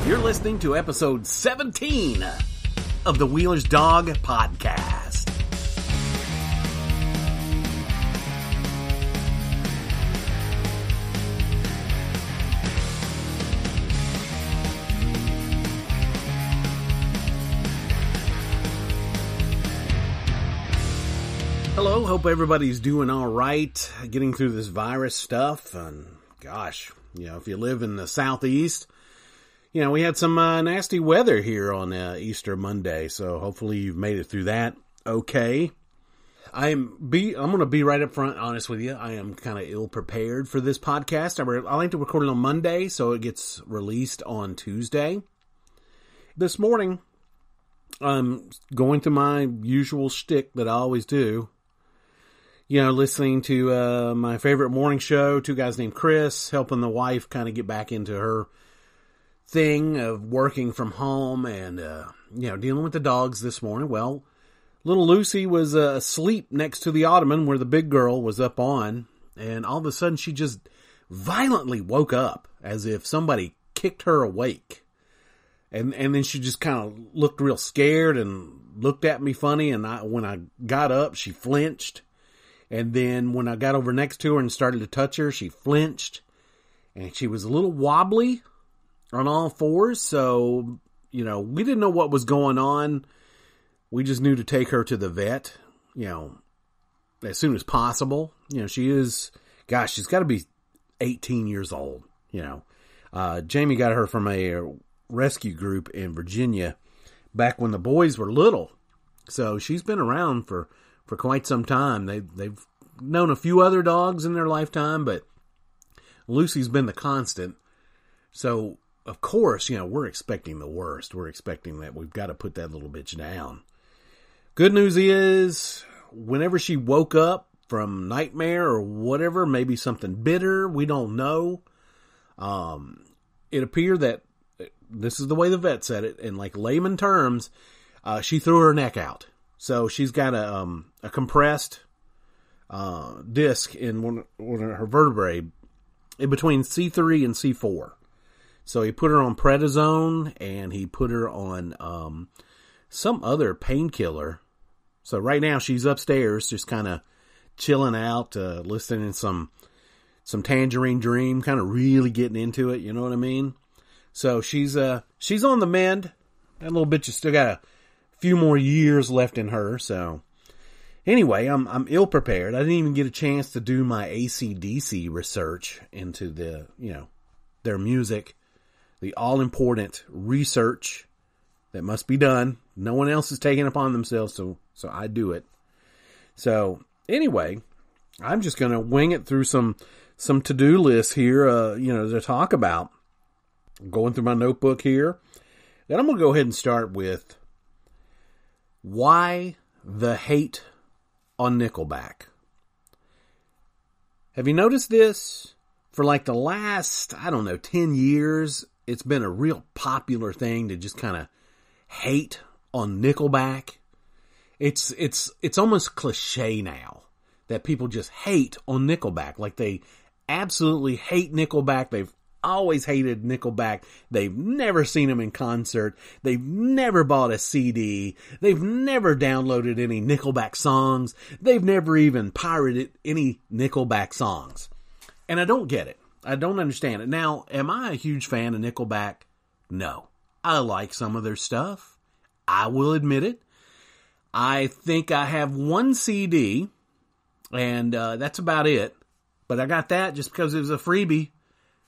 You're listening to episode 17 of the Wheeler's Dog Podcast. Hello, hope everybody's doing all right, getting through this virus stuff. And gosh, if you live in the southeast, we had some nasty weather here on Easter Monday, so hopefully you've made it through that okay. I'm going to be right up front honest with you. I am kind of ill prepared for this podcast. I like to record it on Monday, so it gets released on Tuesday. This morning, I'm going through my usual shtick that I always do. Listening to my favorite morning show, two guys named Chris, helping the wife kind of get back into her thing of working from home and, dealing with the dogs this morning. Well, little Lucy was asleep next to the ottoman where the big girl was up on, and all of a sudden she just violently woke up as if somebody kicked her awake. And then she just kind of looked real scared and looked at me funny, and when I got up, she flinched. And then when I got over next to her and started to touch her, she flinched. And she was a little wobbly on all fours. So, we didn't know what was going on. We just knew to take her to the vet, as soon as possible. She's got to be 18 years old, Jamie got her from a rescue group in Virginia back when the boys were little. So she's been around for quite some time. They've known a few other dogs in their lifetime, but Lucy's been the constant. So, of course, we're expecting the worst. We're expecting that we've got to put that little bitch down. Good news is, whenever she woke up from nightmare or whatever, maybe something bitter, we don't know. It appeared that, this is the way the vet said it, in like layman terms, she threw her neck out. So she's got a compressed disc in one of her vertebrae in between C3 and C4. So he put her on prednisone and he put her on some other painkiller. So right now she's upstairs just kind of chilling out, listening to some Tangerine Dream, kind of really getting into it, you know what I mean? So she's on the mend. That little bitch has still got a few more years left in her. So anyway, I'm ill prepared. I didn't even get a chance to do my AC/DC research into their music, the all important research that must be done. No one else is taking it upon themselves, so I do it. So anyway, I'm just going to wing it through some to-do lists here, to talk about. I'm going through my notebook here. Then I'm going to go ahead and start with why the hate on Nickelback. Have you noticed this? For like the last, 10 years, it's been a real popular thing to just kind of hate on Nickelback. It's almost cliche now that people just hate on Nickelback. Like they absolutely hate Nickelback. They've always hated Nickelback. They've never seen them in concert. They've never bought a CD. They've never downloaded any Nickelback songs. They've never even pirated any Nickelback songs. And I don't get it. I don't understand it. Now, am I a huge fan of Nickelback? No. I like some of their stuff. I will admit it. I think I have one CD, and that's about it. But I got that just because it was a freebie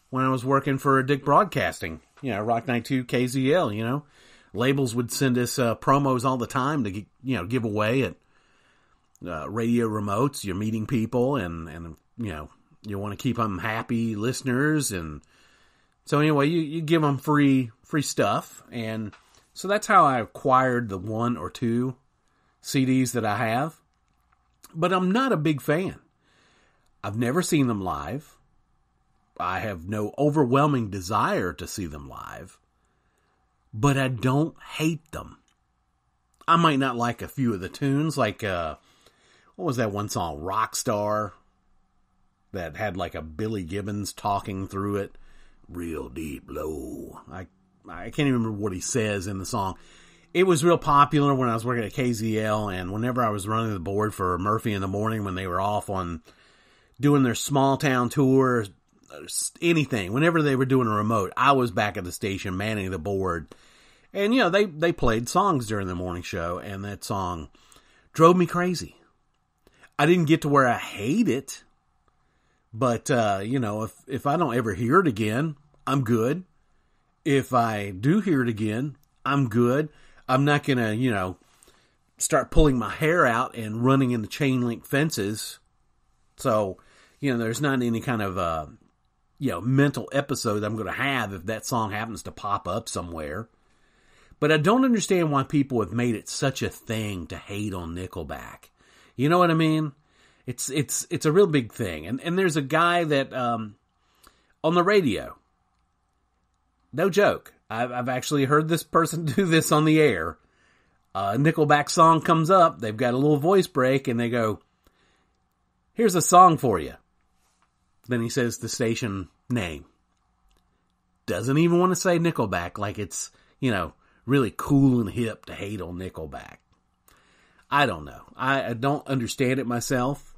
when I was working for Dick Broadcasting, Rock 92 KZL, labels would send us promos all the time to, give away at radio remotes. You're meeting people and you want to keep them happy listeners. And so anyway, you give them free stuff. And so that's how I acquired the one or two CDs that I have. But I'm not a big fan. I've never seen them live. I have no overwhelming desire to see them live, but I don't hate them. I might not like a few of the tunes, like, what was that one song, Rockstar, that had like a Billy Gibbons talking through it, real deep low. I I can't even remember what he says in the song. It was real popular when I was working at KZL, and whenever I was running the board for Murphy in the Morning when they were off on doing their small town tour, anything, whenever they were doing a remote, I was back at the station manning the board. And, you know, they played songs during the morning show, and that song drove me crazy. I didn't get to where I hate it, but, you know, if I don't ever hear it again, I'm good. If I do hear it again, I'm good. I'm not going to, you know, start pulling my hair out and running into chain link fences. So, you know, there's not any kind of, you know, mental episode I'm going to have if that song happens to pop up somewhere. But I don't understand why people have made it such a thing to hate on Nickelback. You know what I mean? It's a real big thing. And there's a guy that, on the radio, no joke, I've actually heard this person do this on the air. A Nickelback song comes up, they've got a little voice break, and they go, "Here's a song for you." Then he says the station name. Doesn't even want to say Nickelback, like it's, you know, really cool and hip to hate on Nickelback. I don't know. I don't understand it myself.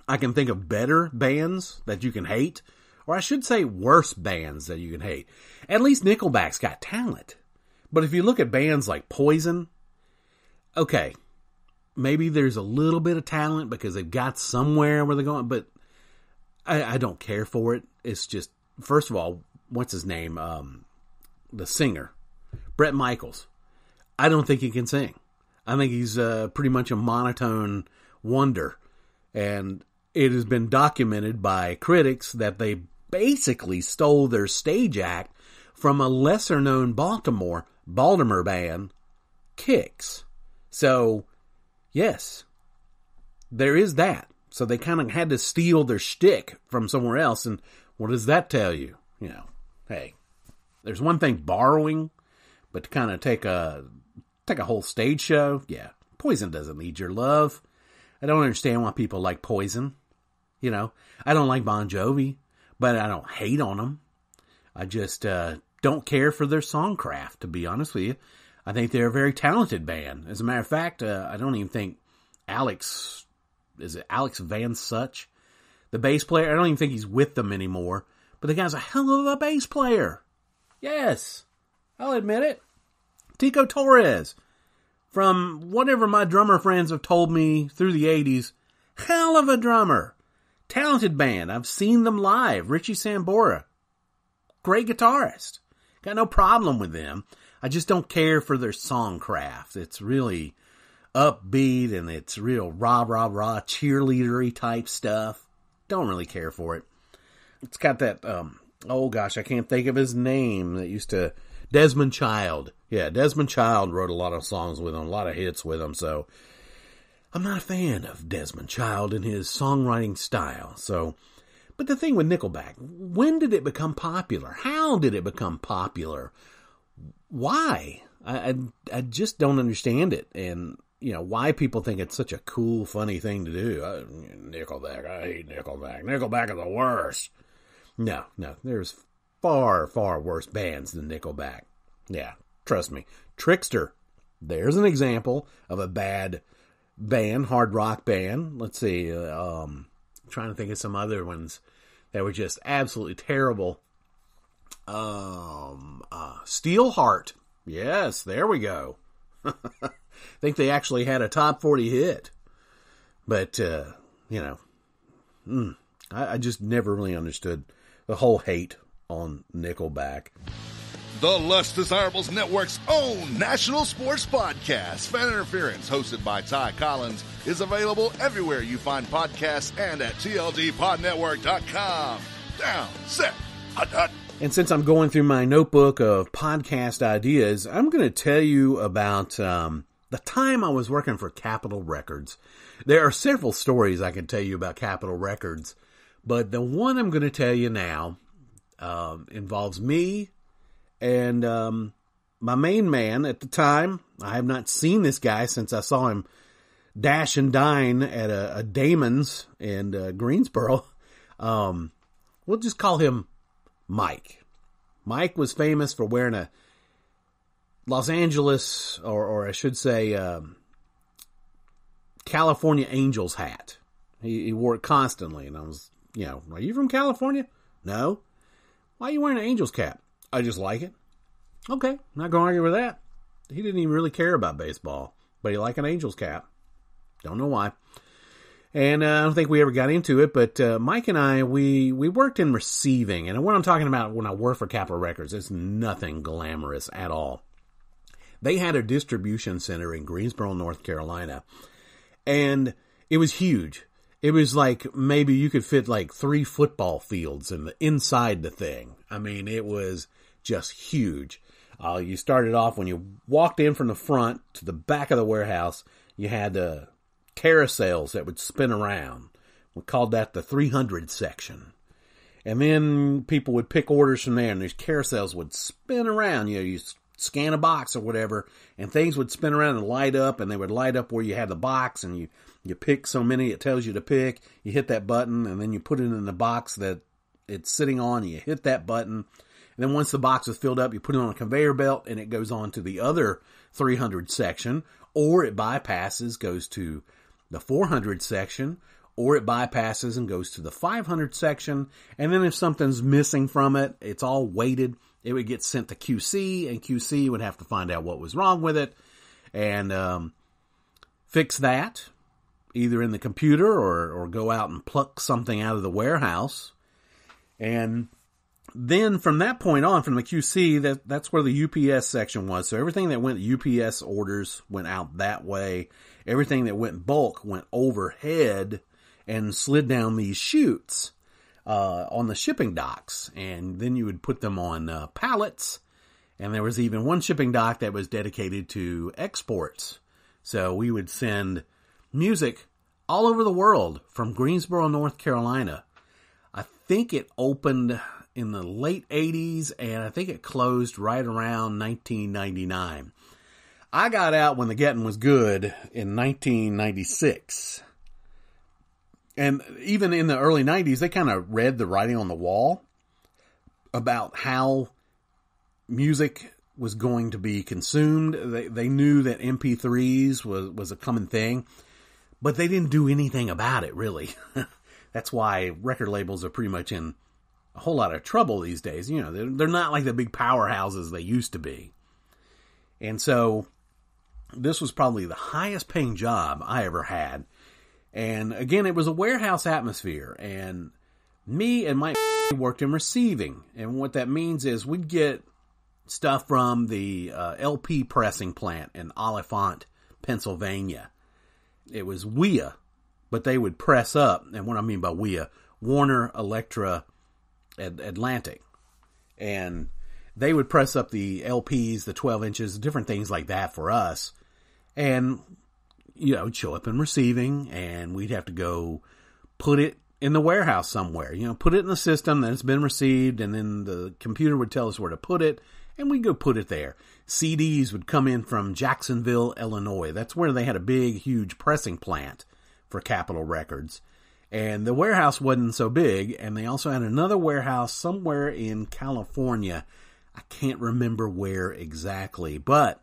I can think of better bands that you can hate, or I should say worse bands that you can hate. At least Nickelback's got talent. But if you look at bands like Poison, okay, maybe there's a little bit of talent because they've got somewhere where they're going, but I don't care for it. It's just, first of all, what's his name? The singer, Bret Michaels. I don't think he can sing. I think he's pretty much a monotone wonder. And it has been documented by critics that they basically stole their stage act from a lesser-known Baltimore band, Kicks. So, yes, there is that. So they kind of had to steal their shtick from somewhere else. And what does that tell you? You know, hey, there's one thing borrowing, but to kind of take a whole stage show, yeah, Poison doesn't need your love. I don't understand why people like Poison. You know, I don't like Bon Jovi, but I don't hate on them. I just don't care for their songcraft, to be honest with you. I think they're a very talented band. As a matter of fact, I don't even think Alex Van Such, the bass player, I don't even think he's with them anymore. But the guy's a hell of a bass player. Yes, I'll admit it. Tico Torres, from whatever my drummer friends have told me through the 80s, hell of a drummer. Talented band. I've seen them live. Richie Sambora. Great guitarist. Got no problem with them. I just don't care for their songcraft. It's really upbeat and it's real rah, rah, rah, cheerleadery type stuff. Don't really care for it. It's got that, oh gosh, I can't think of his name. That used to, Desmond Child. Yeah, Desmond Child wrote a lot of songs with him, a lot of hits with him, so I'm not a fan of Desmond Child and his songwriting style. So, but the thing with Nickelback, when did it become popular? How did it become popular? Why? I just don't understand it. And, you know, why people think it's such a cool, funny thing to do. Nickelback, I hate Nickelback. Nickelback is the worst. No, there's far, far worse bands than Nickelback. Yeah, trust me. Trickster, there's an example of a bad band, hard rock band. Let's see, trying to think of some other ones that were just absolutely terrible. Steelheart. Yes, there we go. I think they actually had a top 40 hit. But, you know, I just never really understood the whole hate on Nickelback. The Less Desirables Network's own national sports podcast, Fan Interference, hosted by Ty Collins, is available everywhere you find podcasts and at tldpodnetwork.com. Down, set, hut, hut. And since I'm going through my notebook of podcast ideas, I'm going to tell you about the time I was working for Capitol Records. There are several stories I can tell you about Capitol Records, but the one I'm going to tell you now involves me and my main man at the time. I have not seen this guy since I saw him dash and dine at a Damon's in Greensboro. We'll just call him Mike. Mike was famous for wearing a Los Angeles, or I should say, California Angels hat. He wore it constantly, and I was, are you from California? No. Why are you wearing an Angels cap? I just like it. Okay, not going to argue with that. He didn't even really care about baseball, but he liked an Angels cap. Don't know why. And I don't think we ever got into it, but Mike and I, we worked in receiving. And what I'm talking about when I work for Capitol Records, it's nothing glamorous at all. They had a distribution center in Greensboro, North Carolina, and it was huge. It was like maybe you could fit like 3 football fields inside the thing. I mean, it was just huge. You started off when you walked in from the front to the back of the warehouse. You had carousels that would spin around. We called that the 300 section. And then people would pick orders from there, and these carousels would spin around. You scan a box or whatever, and things would spin around and light up, and they would light up where you had the box, and you pick so many it tells you to pick. You hit that button, and then you put it in the box that it's sitting on, and you hit that button. And then once the box is filled up, you put it on a conveyor belt, and it goes on to the other 300 section, or it bypasses, goes to the 400 section, or it bypasses and goes to the 500 section. And then if something's missing from it, it's all weighted. It would get sent to QC, and QC would have to find out what was wrong with it and fix that, either in the computer or go out and pluck something out of the warehouse. And then from that point on, from the QC, that's where the UPS section was. So everything that went UPS orders went out that way. Everything that went bulk went overhead and slid down these chutes on the shipping docks. And then you would put them on pallets. And there was even one shipping dock that was dedicated to exports. So we would send music all over the world from Greensboro, North Carolina. I think it opened in the late 80s, and I think it closed right around 1999. I got out when the getting was good in 1996. And even in the early 90s, they kind of read the writing on the wall about how music was going to be consumed. They knew that MP3s was a common thing, but they didn't do anything about it, really. That's why record labels are pretty much in a whole lot of trouble these days. They're not like the big powerhouses they used to be. And so this was probably the highest paying job I ever had. And again, it was a warehouse atmosphere. And me and Mike worked in receiving. And what that means is we'd get stuff from the LP pressing plant in Oliphant, Pennsylvania. It was WIA, but they would press up. And what I mean by WIA, Warner Electra Atlantic. And they would press up the LPs, the 12 inches, different things like that for us. And, it'd show up in receiving, and we'd have to go put it in the warehouse somewhere. Put it in the system, then it's been received, and then the computer would tell us where to put it, and we'd go put it there. CDs would come in from Jacksonville, Illinois. That's where they had a big, huge pressing plant for Capitol Records. And the warehouse wasn't so big, and they also had another warehouse somewhere in California. I can't remember where exactly, but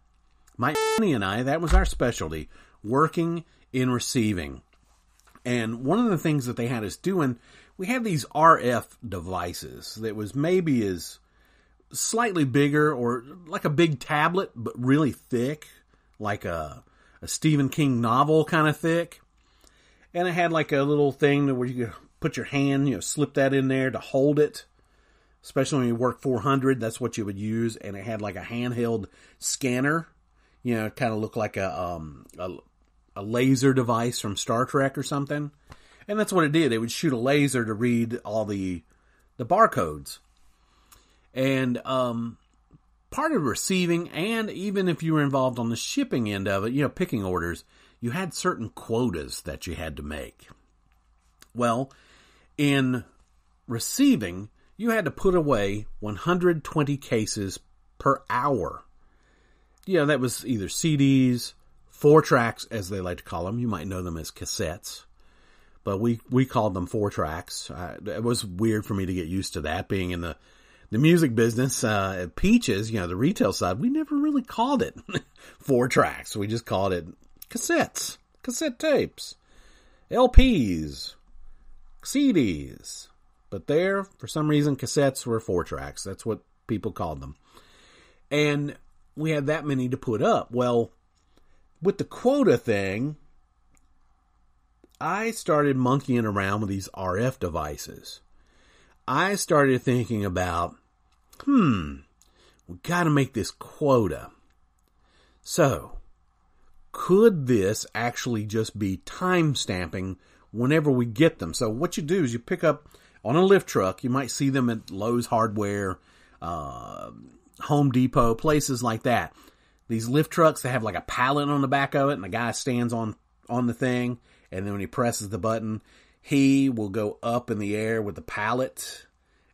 Mike and I, that was our specialty, working in receiving. And one of the things that they had us doing, we had these RF devices that was maybe as slightly bigger or like a big tablet, but really thick, like a Stephen King novel kind of thick. And it had like a little thing where you could put your hand, slip that in there to hold it. Especially when you work 400, that's what you would use. And it had like a handheld scanner. It kind of looked like a laser device from Star Trek or something. And that's what it did. It would shoot a laser to read all the barcodes. And part of receiving, and even if you were involved on the shipping end of it, picking orders, you had certain quotas that you had to make. Well, in receiving, you had to put away 120 cases per hour. That was either CDs, 4-tracks, as they like to call them. You might know them as cassettes. But we called them 4-tracks. It was weird for me to get used to that, being in the the music business, at Peaches, the retail side, we never really called it 4 tracks. We just called it cassettes, cassette tapes, LPs, CDs. But there, for some reason, cassettes were 4 tracks. That's what people called them. And we had that many to put up. Well, with the quota thing, I started monkeying around with these RF devices. I started thinking about, we got to make this quota. So, could this actually just be time stamping whenever we get them? So what you do is you pick up on a lift truck. You might see them at Lowe's Hardware, Home Depot, places like that. These lift trucks, they have like a pallet on the back of it, and the guy stands on the thing, and then when he presses the button, he will go up in the air with the pallet,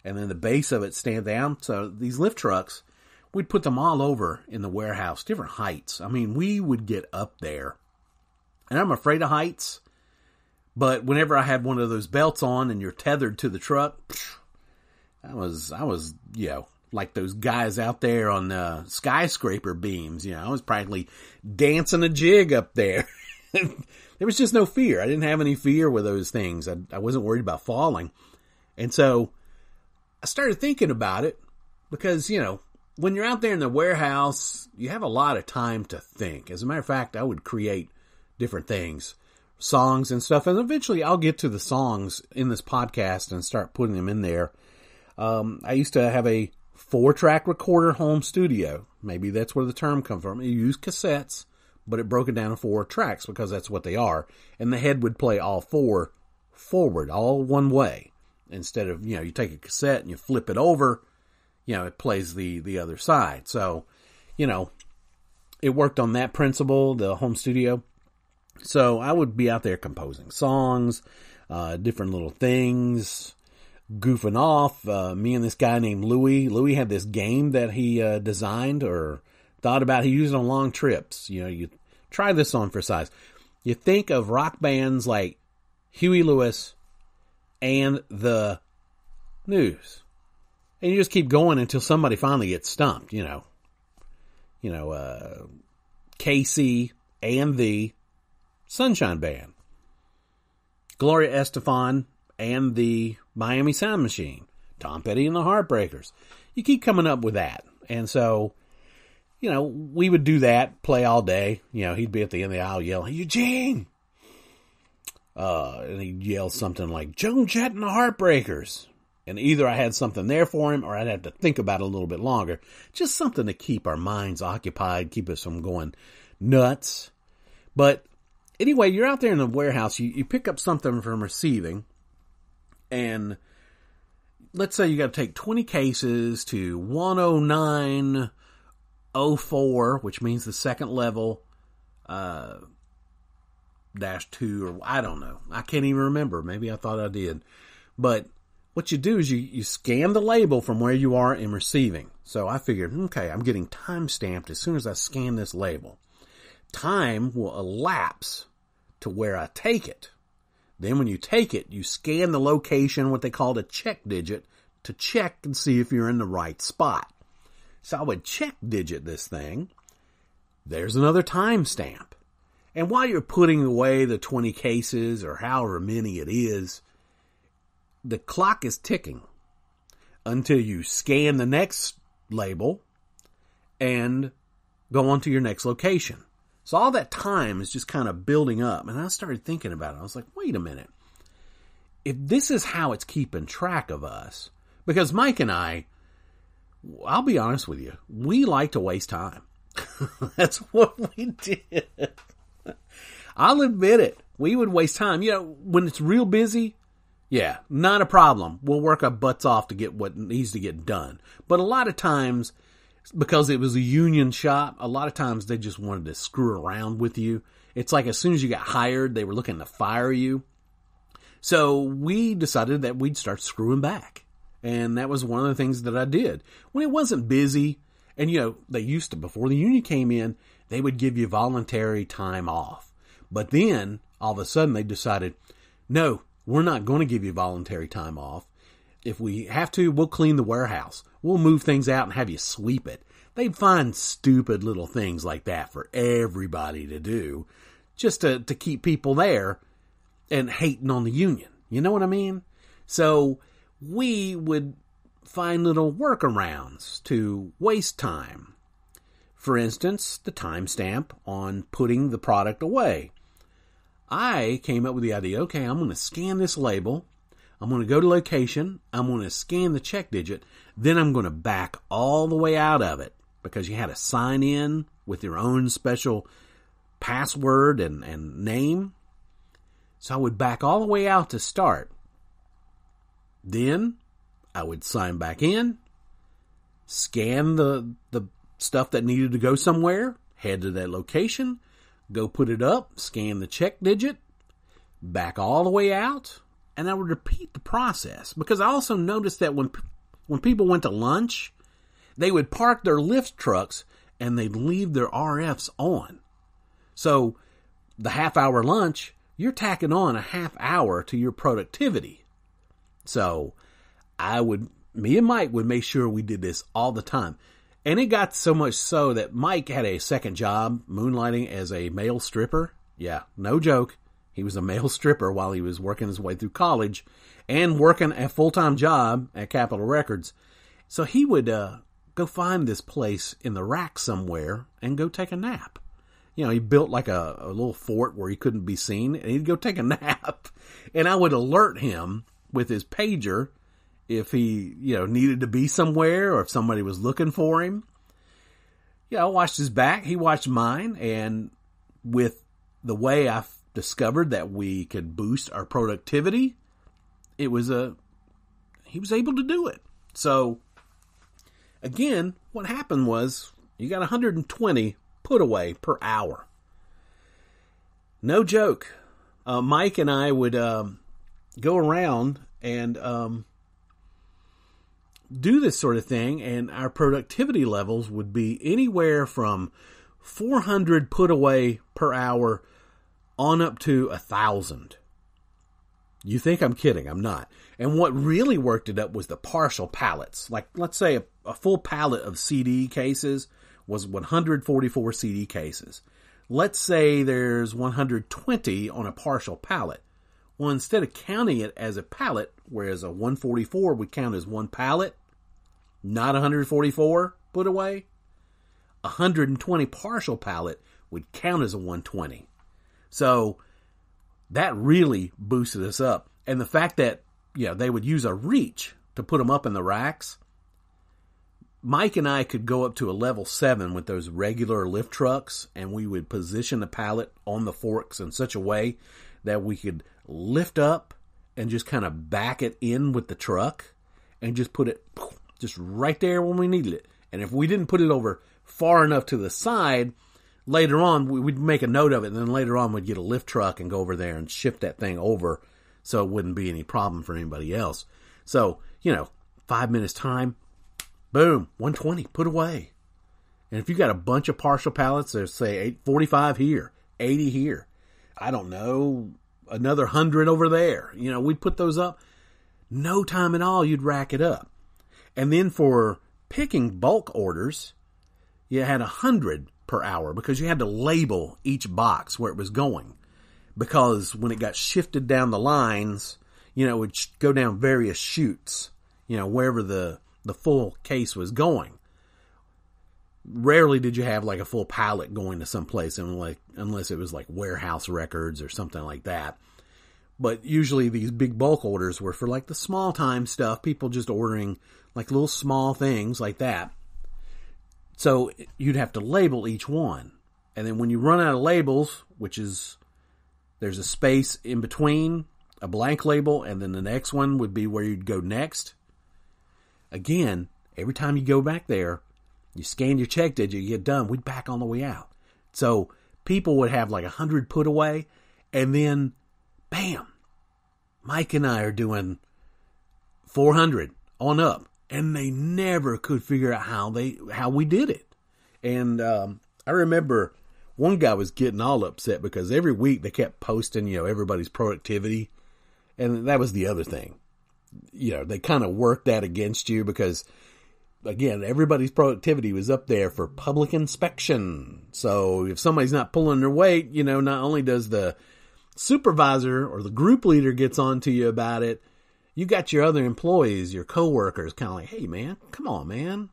and then the base of it stands down. So these lift trucks, we'd put them all over in the warehouse, different heights. I mean, we would get up there. And I'm afraid of heights, but whenever I had one of those belts on and you're tethered to the truck, I was, like those guys out there on skyscraper beams. I was practically dancing a jig up there. There was just no fear. I didn't have any fear with those things. I wasn't worried about falling. And so I started thinking about it because, when you're out there in the warehouse, you have a lot of time to think. As a matter of fact, I would create different things, songs and stuff. And eventually I'll get to the songs in this podcast and start putting them in there. I used to have a 4-track recorder home studio. Maybe that's where the term comes from. You use cassettes, but it broke it down to 4 tracks because that's what they are. And the head would play all 4 forward, all one way. Instead of, you take a cassette and you flip it over, it plays the other side. So, it worked on that principle, the home studio. So I would be out there composing songs, different little things, goofing off. Me and this guy named Louie. Louie had this game that he designed or thought about. He used it on long trips. You try this on for size. You think of rock bands like Huey Lewis and the News. And you just keep going until somebody finally gets stumped, Casey and the Sunshine Band. Gloria Estefan and the Miami Sound Machine. Tom Petty and the Heartbreakers. You keep coming up with that. And so, we would do that, play all day. He'd be at the end of the aisle yelling, Eugene! And he'd yell something like, Joan Jett and the Heartbreakers. And either I had something there for him or I'd have to think about it a little bit longer. Just something to keep our minds occupied, keep us from going nuts. But anyway, you're out there in the warehouse, you pick up something from receiving, and let's say you got to take 20 cases to 10904, which means the second level, -2, or I don't know. I can't even remember. Maybe I thought I did. But what you do is you scan the label from where you are in receiving. So I figured, okay, I'm getting time stamped as soon as I scan this label. Time will elapse to where I take it. Then when you take it, you scan the location, what they call a check digit, to check and see if you're in the right spot. So I would check digit this thing. There's another time stamp. And while you're putting away the 20 cases or however many it is, the clock is ticking until you scan the next label and go on to your next location. So all that time is just kind of building up. And I started thinking about it. I was like, wait a minute. If this is how it's keeping track of us, because Mike and I'll be honest with you, we like to waste time. That's what we did. I'll admit it. We would waste time. When it's real busy, yeah, not a problem. We'll work our butts off to get what needs to get done. But a lot of times, because it was a union shop, a lot of times they just wanted to screw around with you. It's like as soon as you got hired, they were looking to fire you. So we decided that we'd start screwing back. And that was one of the things that I did. When it wasn't busy, and they used to, before the union came in, they would give you voluntary time off. But then, all of a sudden, they decided, no, we're not going to give you voluntary time off. if we have to, we'll clean the warehouse. We'll move things out and have you sweep it. They'd find stupid little things like that for everybody to do, just to keep people there and hating on the union. You know what I mean? So we would find little workarounds to waste time. For instance, the timestamp on putting the product away. I came up with the idea, okay, I'm going to scan this label. I'm going to go to location. I'm going to scan the check digit. Then I'm going to back all the way out of it, because you had to sign in with your own special password and name. So I would back all the way out to start. Then I would sign back in, scan the stuff that needed to go somewhere, head to that location, go put it up, scan the check digit, back all the way out, and I would repeat the process. Because I also noticed that when people went to lunch, they would park their lift trucks and they'd leave their RFs on. So the half-hour lunch, you're tacking on a half hour to your productivity. So me and Mike would make sure we did this all the time. And it got so much so that Mike had a second job moonlighting as a male stripper. Yeah, no joke. He was a male stripper while he was working his way through college and working a full-time job at Capitol Records. So he would go find this place in the rack somewhere and go take a nap. You know, he built like a little fort where he couldn't be seen, and he'd go take a nap. And I would alert him with his pager if he, needed to be somewhere or if somebody was looking for him. Yeah, I watched his back. He watched mine. And with the way I discovered that we could boost our productivity, he was able to do it. So again, what happened was you got 120 put away per hour. No joke. Mike and I would go around and do this sort of thing, and our productivity levels would be anywhere from 400 put away per hour on up to 1,000. You think I'm kidding? I'm not. And what really worked it up was the partial pallets. Like, let's say a full pallet of CD cases was 144 CD cases. Let's say there's 120 on a partial pallet. Well, instead of counting it as a pallet, whereas a 144 would count as one pallet, not 144 put away, 120 partial pallet would count as a 120. So that really boosted us up. And the fact that, they would use a reach to put them up in the racks, Mike and I could go up to a level 7 with those regular lift trucks, and we would position the pallet on the forks in such a way that we could lift up and just kind of back it in with the truck and just put it just right there when we needed it. And if we didn't put it over far enough to the side, later on we'd make a note of it, and then later on we'd get a lift truck and go over there and shift that thing over so it wouldn't be any problem for anybody else. So, 5 minutes time, boom, 120 put away. And if you got a bunch of partial pallets, there's say 45 here, 80 here, I don't know, another 100 over there. We'd put those up. No time at all, you'd rack it up. And then for picking bulk orders, you had 100 per hour because you had to label each box where it was going. Because when it got shifted down the lines, it would go down various chutes, wherever the full case was going. Rarely did you have like a full pallet going to some place, unless it was like warehouse records or something like that. But usually these big bulk orders were for like the small time stuff, people just ordering like little small things like that. So you'd have to label each one. And then when you run out of labels, there's a space in between a blank label, and then the next one would be where you'd go next. Again, every time you go back there, you scan your check digit, you get done, we'd back on the way out. So people would have like 100 put away, and then, bam, Mike and I are doing 400 on up, and they never could figure out how we did it. And I remember one guy was getting all upset because every week they kept posting, everybody's productivity, and that was the other thing. they kind of work that against you because, again, everybody's productivity was up there for public inspection. So if somebody's not pulling their weight, not only does the supervisor or the group leader gets on to you about it, you got your other employees, your coworkers kind of like, hey man, come on, man.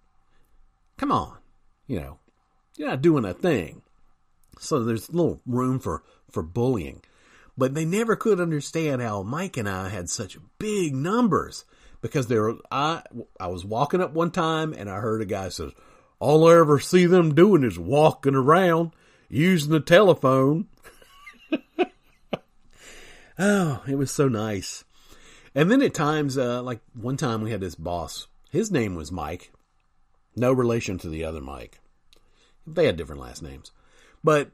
Come on. You're not doing a thing. So there's a little room for bullying. But they never could understand how Mike and I had such big numbers because I was walking up one time and I heard a guy says, all I ever see them doing is walking around using the telephone. Oh, it was so nice. And then at times, like one time we had this boss. His name was Mike. No relation to the other Mike. They had different last names. But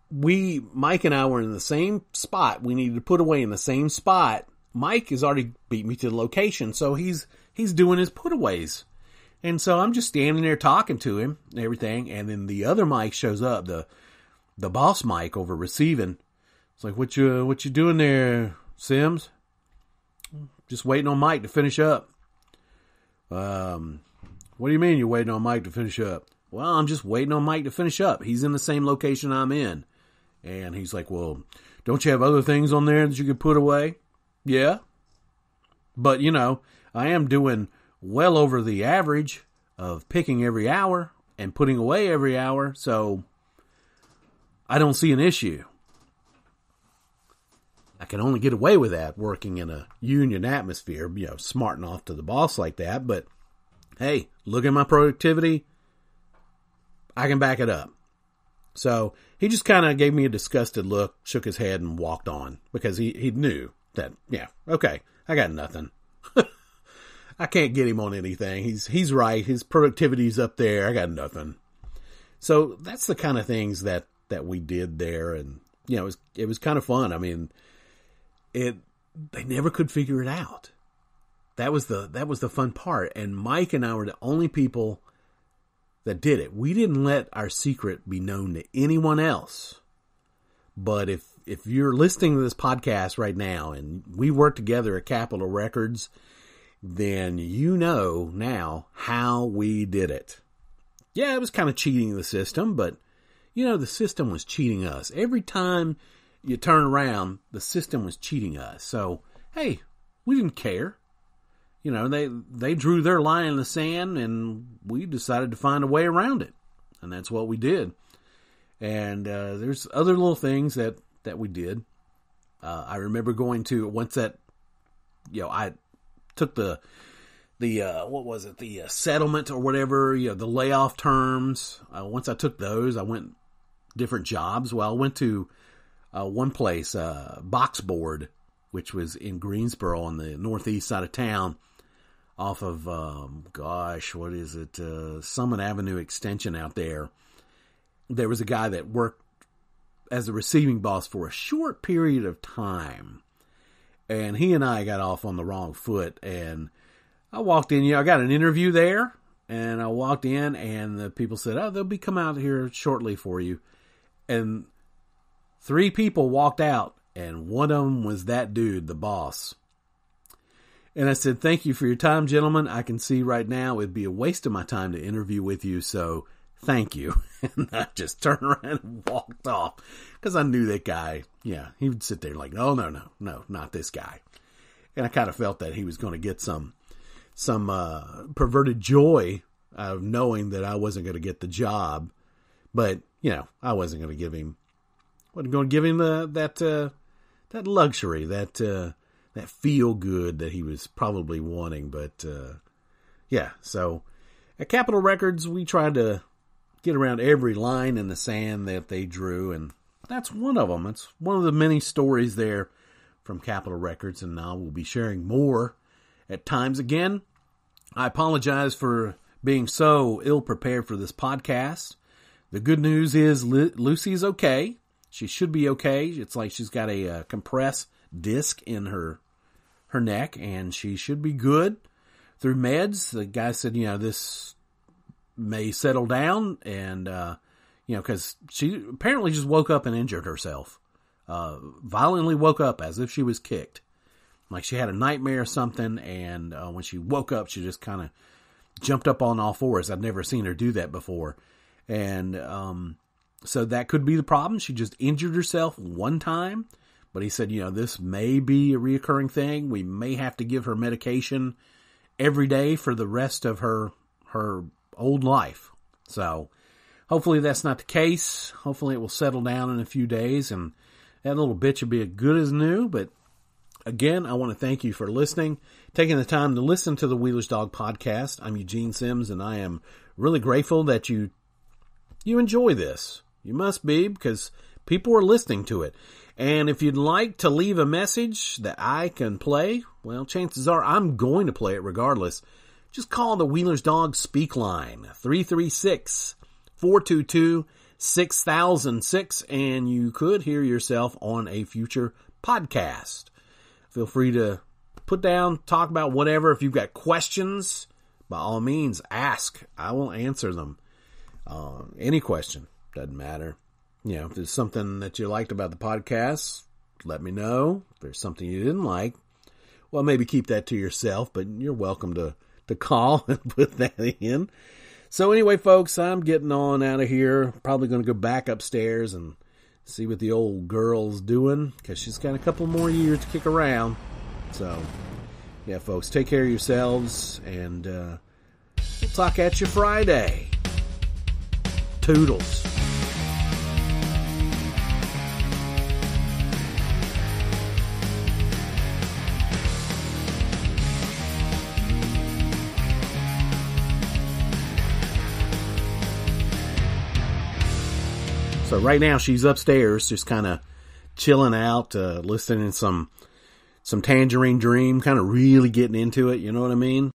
Mike and I were in the same spot. We needed to put away in the same spot. Mike has already beat me to the location, so he's doing his putaways. And so I'm just standing there talking to him and everything, and then the other Mike shows up, the boss Mike over receiving. It's like, what you doing there, Sims? Just waiting on Mike to finish up. What do you mean you're waiting on Mike to finish up? Well, I'm just waiting on Mike to finish up. He's in the same location I'm in. And he's like, well, don't you have other things on there that you could put away? Yeah. But, I am doing well over the average of picking every hour and putting away every hour. So I don't see an issue. I can only get away with that working in a union atmosphere, smarting off to the boss like that. But hey, look at my productivity. I can back it up. So he just kind of gave me a disgusted look, shook his head, and walked on because he knew that, okay, I got nothing. I can't get him on anything. He's right. His productivity's up there. I got nothing. So that's the kind of things that we did there, and it was kind of fun. I mean, they never could figure it out. That was the fun part. And Mike and I were the only people that did it. We didn't let our secret be known to anyone else. But if you're listening to this podcast right now and we work together at Capitol Records, then you know now how we did it. Yeah, it was kind of cheating the system, but the system was cheating us. Every time you turn around, the system was cheating us. So, hey, we didn't care. They drew their line in the sand, and we decided to find a way around it. And that's what we did. And there's other little things that we did. I remember going to, once that, I took the what was it, the settlement or whatever, the layoff terms. Once I took those, I went different jobs. Well, I went to one place, Box Board, which was in Greensboro on the northeast side of town, off of, what is it, Summit Avenue Extension out there. There was a guy that worked as a receiving boss for a short period of time. And he and I got off on the wrong foot. And I walked in, I got an interview there. And I walked in and the people said, oh, they'll be coming out here shortly for you. And 3 people walked out. And one of them was that dude, the boss. And I said, thank you for your time, gentlemen. I can see right now it'd be a waste of my time to interview with you. So thank you. And I just turned around and walked off because I knew that guy. Yeah, he would sit there like, oh, no, not this guy. And I kind of felt that he was going to get some perverted joy out of knowing that I wasn't going to get the job. But, I wasn't going to give him that luxury, that feel good that he was probably wanting. But, so at Capitol Records, we tried to get around every line in the sand that they drew, and that's one of them. It's one of the many stories there from Capitol Records, and I will be sharing more at times. Again, I apologize for being so ill-prepared for this podcast. The good news is Lucy's okay. She should be okay. It's like she's got a compressed disc in her neck, and she should be good through meds. The guy said, this may settle down, and, because she apparently just woke up and injured herself. Violently woke up as if she was kicked. like she had a nightmare or something, and when she woke up, she just kind of jumped up on all fours. I've never seen her do that before. And so that could be the problem. She just injured herself one time. But he said, this may be a reoccurring thing. We may have to give her medication every day for the rest of her old life. So hopefully that's not the case. Hopefully it will settle down in a few days, and that little bitch will be as good as new. But again, I want to thank you for listening, taking the time to listen to the Wheeler's Dog podcast. I'm Eugene Sims, and I am really grateful that you enjoy this. You must be, because people are listening to it. And if you'd like to leave a message that I can play, well, chances are I'm going to play it regardless. Just call the Wheeler's Dog Speak Line, 336-422-6006, and you could hear yourself on a future podcast. Feel free to put down, talk about whatever. If you've got questions, by all means, ask. I will answer them. Any question, doesn't matter. If there's something that you liked about the podcast, let me know. If there's something you didn't like, well, maybe keep that to yourself, but you're welcome to call and put that in. So anyway, folks, I'm getting on out of here. Probably going to go back upstairs and see what the old girl's doing, because she's got a couple more years to kick around. So, yeah, folks, take care of yourselves, and we'll talk at you Friday. Toodles. So right now she's upstairs, just kind of chilling out, listening to some Tangerine Dream, kind of really getting into it. You know what I mean?